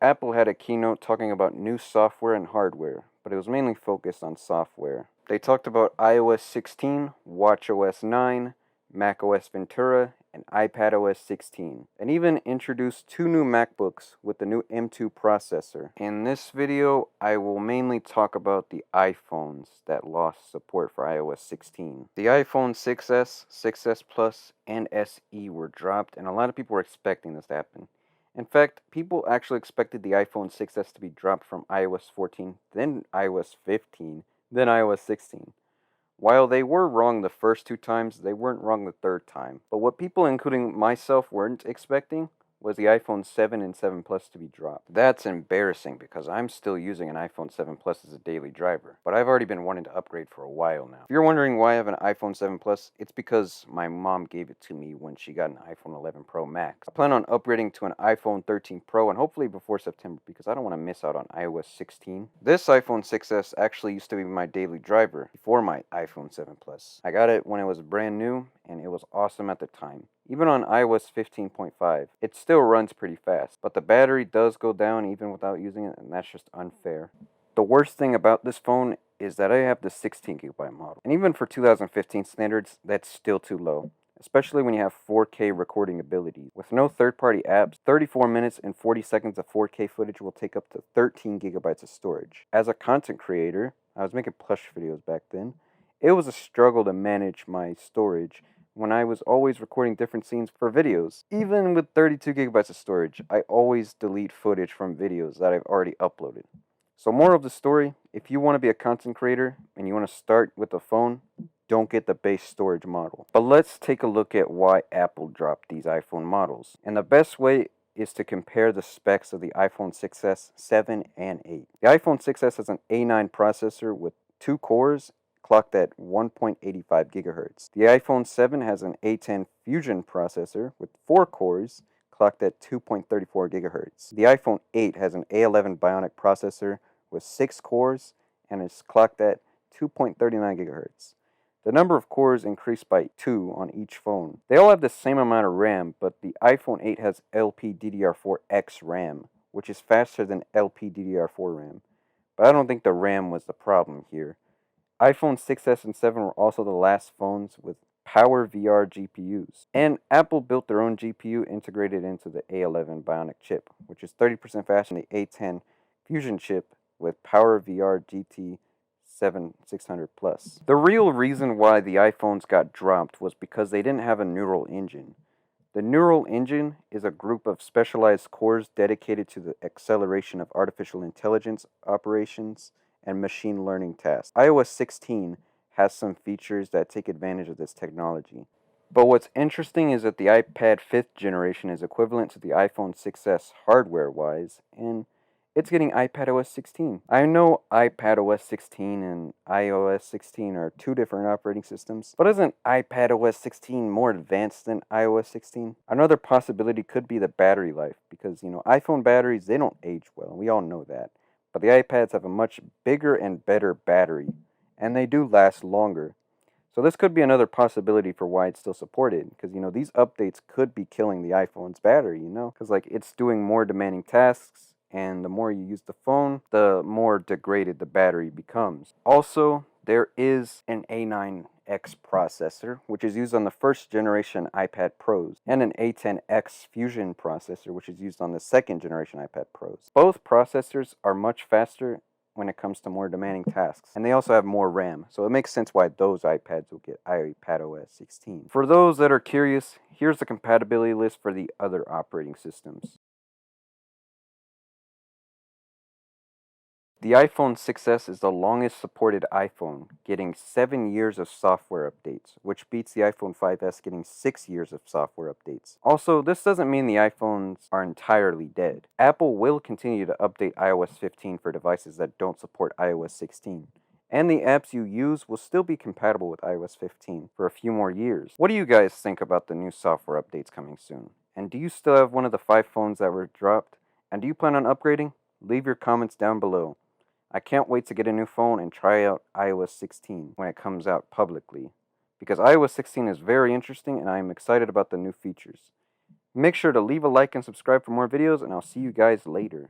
Apple had a keynote talking about new software and hardware, but it was mainly focused on software. They talked about iOS 16, watchOS 9, macOS Ventura, and iPadOS 16, and even introduced two new MacBooks with the new M2 processor. In this video, I will mainly talk about the iPhones that lost support for iOS 16. The iPhone 6s, 6s Plus, and SE were dropped, and a lot of people were expecting this to happen. In fact, people actually expected the iPhone 6s to be dropped from iOS 14, then iOS 15, then iOS 16. While they were wrong the first two times, they weren't wrong the third time. But what people, including myself, weren't expecting was the iPhone 7 and 7 Plus to be dropped. That's embarrassing because I'm still using an iPhone 7 Plus as a daily driver, but I've already been wanting to upgrade for a while now. If you're wondering why I have an iPhone 7 Plus, it's because my mom gave it to me when she got an iPhone 11 Pro Max. I plan on upgrading to an iPhone 13 Pro and hopefully before September because I don't want to miss out on iOS 16. This iPhone 6s actually used to be my daily driver before my iPhone 7 Plus. I got it when it was brand new and it was awesome at the time. Even on iOS 15.5, it still runs pretty fast, but the battery does go down even without using it, and that's just unfair. The worst thing about this phone is that I have the 16GB model, and even for 2015 standards, that's still too low, especially when you have 4K recording ability. With no third-party apps, 34 minutes and 40 seconds of 4K footage will take up to 13GB of storage. As a content creator, I was making plush videos back then. It was a struggle to manage my storage when I was always recording different scenes for videos. Even with 32GB of storage, I always delete footage from videos that I've already uploaded. So moral of the story, if you want to be a content creator and you want to start with a phone, don't get the base storage model. But let's take a look at why Apple dropped these iPhone models. And the best way is to compare the specs of the iPhone 6s, 7, and 8. The iPhone 6s has an A9 processor with 2 cores clocked at 1.85 gigahertz. The iPhone 7 has an A10 Fusion processor with 4 cores clocked at 2.34 gigahertz. The iPhone 8 has an A11 Bionic processor with 6 cores and is clocked at 2.39 gigahertz. The number of cores increased by 2 on each phone. They all have the same amount of RAM, but the iPhone 8 has LPDDR4X RAM, which is faster than LPDDR4 RAM. But I don't think the RAM was the problem here. iPhone 6s and 7 were also the last phones with PowerVR GPUs. And Apple built their own GPU integrated into the A11 Bionic chip, which is 30% faster than the A10 Fusion chip with PowerVR GT 7600 Plus. The real reason why the iPhones got dropped was because they didn't have a neural engine. The neural engine is a group of specialized cores dedicated to the acceleration of artificial intelligence operations and machine learning tasks. iOS 16 has some features that take advantage of this technology. But what's interesting is that the iPad 5th generation is equivalent to the iPhone 6s hardware-wise, and it's getting iPadOS 16. I know iPadOS 16 and iOS 16 are two different operating systems, but isn't iPadOS 16 more advanced than iOS 16? Another possibility could be the battery life, because, iPhone batteries, they don't age well, and we all know that. But the iPads have a much bigger and better battery, and they do last longer. So this could be another possibility for why it's still supported, because, these updates could be killing the iPhone's battery, because, it's doing more demanding tasks, and the more you use the phone, the more degraded the battery becomes. Also, there is an A9X processor, which is used on the first generation iPad Pros, and an A10X Fusion processor, which is used on the second generation iPad Pros. Both processors are much faster when it comes to more demanding tasks, and they also have more RAM, so it makes sense why those iPads will get iPadOS 16. For those that are curious, here's the compatibility list for the other operating systems. The iPhone 6s is the longest supported iPhone, getting 7 years of software updates, which beats the iPhone 5s getting 6 years of software updates. Also, this doesn't mean the iPhones are entirely dead. Apple will continue to update iOS 15 for devices that don't support iOS 16. And the apps you use will still be compatible with iOS 15 for a few more years. What do you guys think about the new software updates coming soon? And do you still have one of the 5 phones that were dropped? And do you plan on upgrading? Leave your comments down below. I can't wait to get a new phone and try out iOS 16 when it comes out publicly, because iOS 16 is very interesting and I am excited about the new features. Make sure to leave a like and subscribe for more videos, and I'll see you guys later.